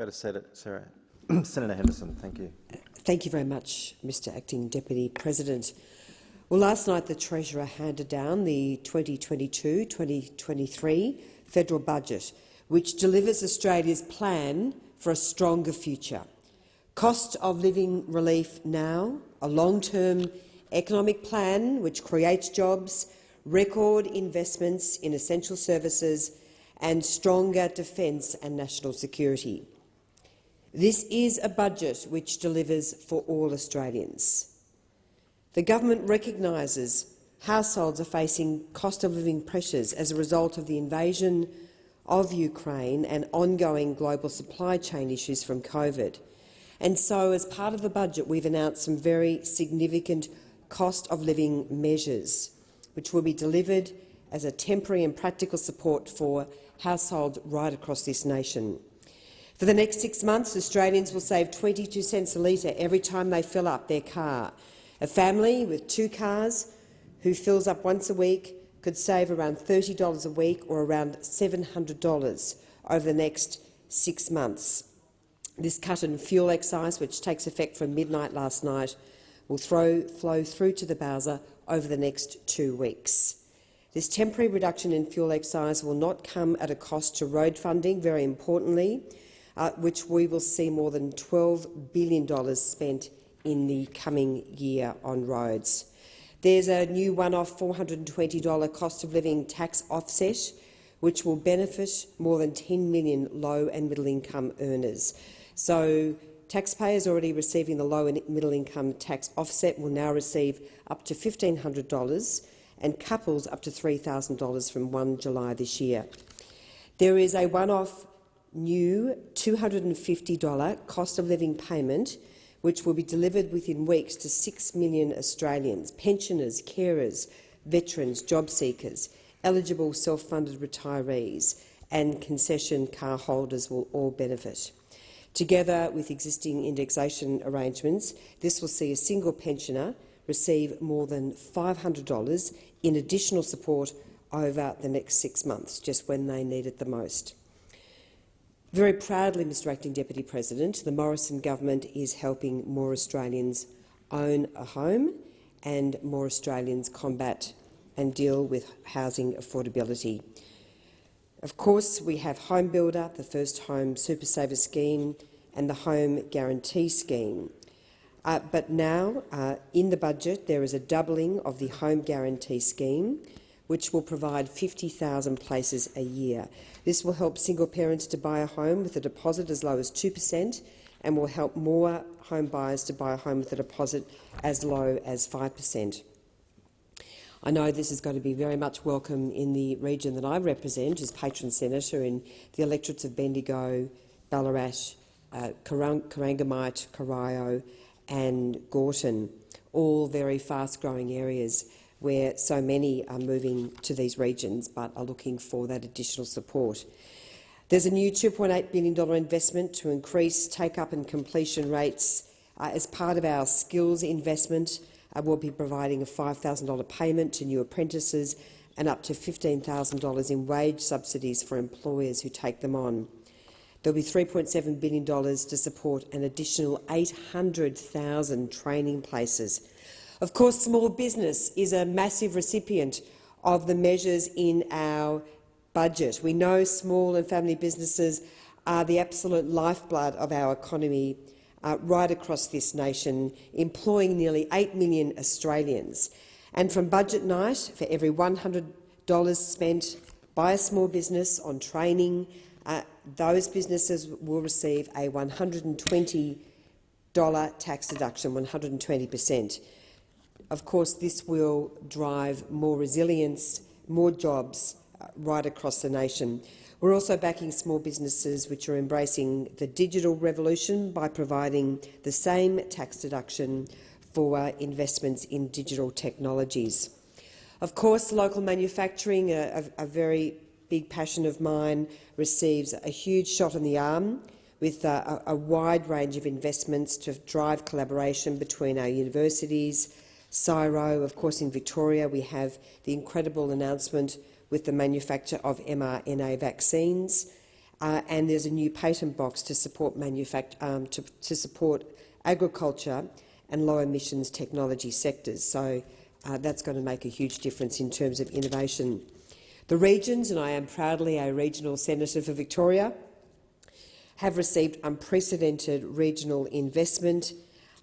Go to Senator Henderson. Thank you. Thank you very much, Mr Acting Deputy President. Well, last night the Treasurer handed down the 2022-2023 federal budget, which delivers Australia's plan for a stronger future. Cost of living relief now, a long-term economic plan which creates jobs, record investments in essential services and stronger defence and national security. This is a budget which delivers for all Australians. The government recognises households are facing cost of living pressures as a result of the invasion of Ukraine and ongoing global supply chain issues from COVID. And so, as part of the budget, we've announced some very significant cost of living measures, which will be delivered as a temporary and practical support for households right across this nation. For the next 6 months, Australians will save 22 cents a litre every time they fill up their car. A family with 2 cars who fills up once a week could save around $30 a week, or around $700 over the next 6 months. This cut in fuel excise, which takes effect from midnight last night, will flow through to the Bowser over the next 2 weeks. This temporary reduction in fuel excise will not come at a cost to road funding, very importantly, which we will see more than $12 billion spent in the coming year on roads. There's a new one-off $420 cost of living tax offset, which will benefit more than 10 million low and middle income earners. So taxpayers already receiving the low and middle income tax offset will now receive up to $1,500, and couples up to $3,000 from 1 July this year. There is a one-off new $250 cost of living payment, which will be delivered within weeks to 6 million Australians, pensioners, carers, veterans, job seekers, eligible self-funded retirees and concession car holders will all benefit. Together with existing indexation arrangements, this will see a single pensioner receive more than $500 in additional support over the next 6 months, just when they need it the most. Very proudly, Mr Acting Deputy President, the Morrison government is helping more Australians own a home and more Australians combat and deal with housing affordability. Of course, we have Home Builder, the First Home Super Saver scheme and the Home Guarantee scheme. But now, in the budget, there is a doubling of the Home Guarantee scheme, which will provide 50,000 places a year. This will help single parents to buy a home with a deposit as low as 2% and will help more home buyers to buy a home with a deposit as low as 5%. I know this is going to be very much welcome in the region that I represent as patron senator in the electorates of Bendigo, Ballarat, Corangamite, Corio and Gorton, all very fast-growing areas where so many are moving to these regions but are looking for that additional support. There's a new $2.8 billion investment to increase take-up and completion rates. As part of our skills investment, we'll be providing a $5,000 payment to new apprentices and up to $15,000 in wage subsidies for employers who take them on. There will be $3.7 billion to support an additional 800,000 training places. Of course, small business is a massive recipient of the measures in our budget. We know small and family businesses are the absolute lifeblood of our economy right across this nation, employing nearly 8 million Australians. And from budget night, for every $100 spent by a small business on training, those businesses will receive a $120 tax deduction, 120%. Of course, this will drive more resilience, more jobs right across the nation. We're also backing small businesses which are embracing the digital revolution by providing the same tax deduction for investments in digital technologies. Of course, local manufacturing, a very big passion of mine, receives a huge shot in the arm with a wide range of investments to drive collaboration between our universities. CSIRO, of course, in Victoria, we have the incredible announcement with the manufacture of mRNA vaccines. and there's a new patent box to support to support agriculture and low emissions technology sectors. So that's going to make a huge difference in terms of innovation. The regions, and I am proudly a regional senator for Victoria, have received unprecedented regional investment,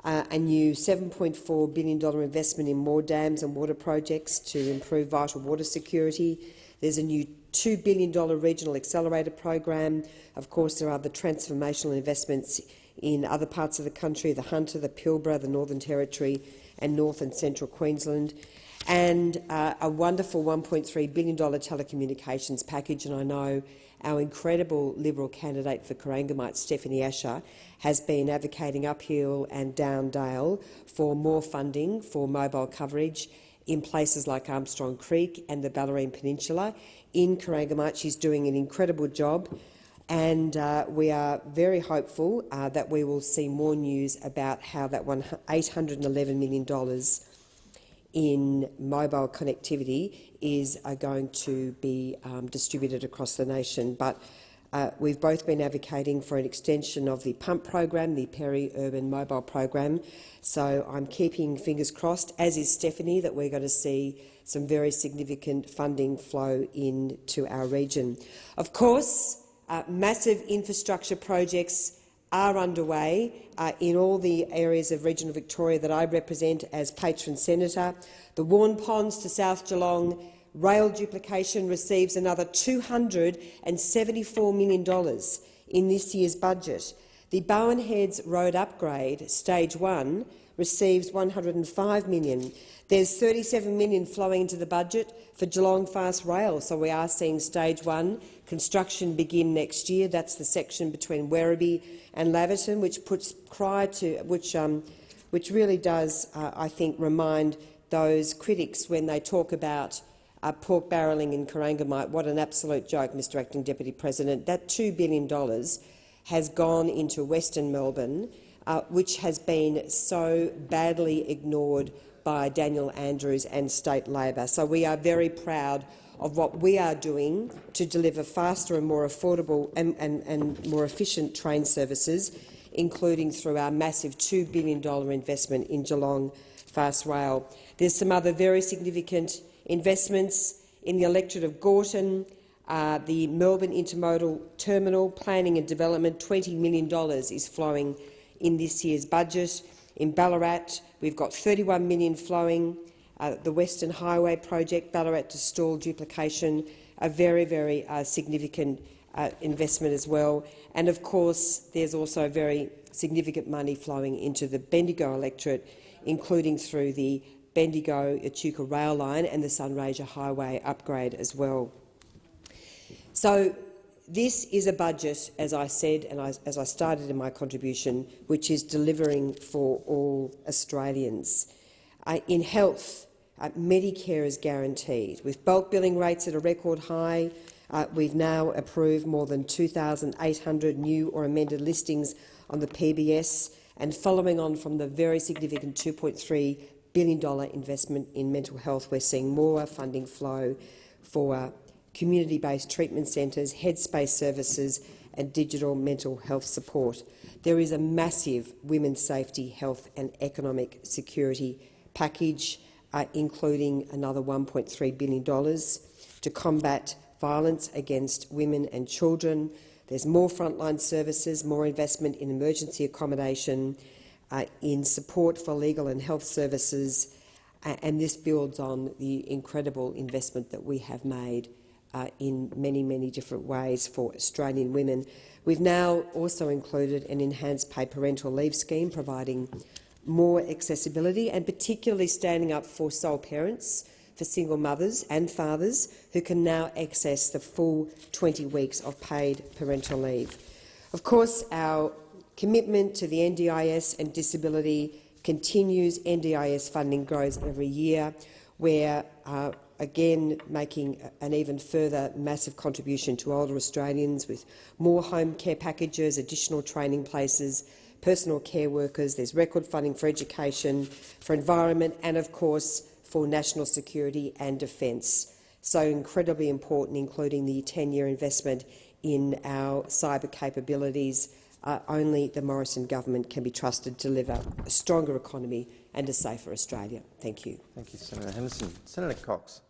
a new $7.4 billion investment in more dams and water projects to improve vital water security. There's a new $2 billion regional accelerator program. Of course, there are the transformational investments in other parts of the country, the Hunter, the Pilbara, the Northern Territory and North and Central Queensland, and a wonderful $1.3 billion telecommunications package. And I know our incredible Liberal candidate for Corangamite, Stephanie Asher, has been advocating uphill and down dale for more funding for mobile coverage in places like Armstrong Creek and the Bellarine Peninsula. In Corangamite, she's doing an incredible job, and we are very hopeful that we will see more news about how that $811 million in mobile connectivity is going to be distributed across the nation. But we've both been advocating for an extension of the PUMP program, the Peri-Urban Mobile Program. So I'm keeping fingers crossed, as is Stephanie, that we're going to see some very significant funding flow into our region. Of course, massive infrastructure projects are underway in all the areas of regional Victoria that I represent as patron senator. The Warn Ponds to South Geelong rail duplication receives another $274 million in this year's budget. The Bowen Heads Road Upgrade, Stage 1, receives $105 million. There's $37 million flowing into the budget for Geelong Fast Rail, so we are seeing Stage 1 construction begin next year. That's the section between Werribee and Laverton, which really does, I think, remind those critics when they talk about pork barrelling in Corangamite. What an absolute joke, Mr Acting Deputy President. That $2 billion has gone into Western Melbourne, which has been so badly ignored by Daniel Andrews and State Labor. So we are very proud of what we are doing to deliver faster and more affordable and more efficient train services, including through our massive $2 billion investment in Geelong Fast Rail. There's some other very significant investments in the electorate of Gorton, the Melbourne Intermodal Terminal, planning and development. $20 million is flowing in this year's budget. In Ballarat, we've got $31 million flowing. The Western Highway project, Ballarat to Stawell duplication, a very, very significant investment as well. And of course, there's also very significant money flowing into the Bendigo electorate, including through the Bendigo-Echuca rail line and the Sunraysia Highway upgrade as well. So this is a budget, as I said and as I started in my contribution, which is delivering for all Australians. In health, Medicare is guaranteed. With bulk billing rates at a record high, we've now approved more than 2,800 new or amended listings on the PBS, and following on from the very significant $2.3 billion investment in mental health, we're seeing more funding flow for community-based treatment centres, headspace services and digital mental health support. There is a massive women's safety, health and economic security package, including another $1.3 billion to combat violence against women and children. There's more frontline services, more investment in emergency accommodation, in support for legal and health services, and this builds on the incredible investment that we have made in many, many different ways for Australian women. We've now also included an enhanced paid parental leave scheme, providing more accessibility and particularly standing up for sole parents, for single mothers and fathers who can now access the full 20 weeks of paid parental leave. Of course, our commitment to the NDIS and disability continues. NDIS funding grows every year. We're again making an even further massive contribution to older Australians with more home care packages, additional training places, personal care workers. There's record funding for education, for environment and, of course, for national security and defence. So incredibly important, including the 10-year investment in our cyber capabilities. Only the Morrison government can be trusted to deliver a stronger economy and a safer Australia. Thank you. Thank you, Senator Henderson. Senator Cox.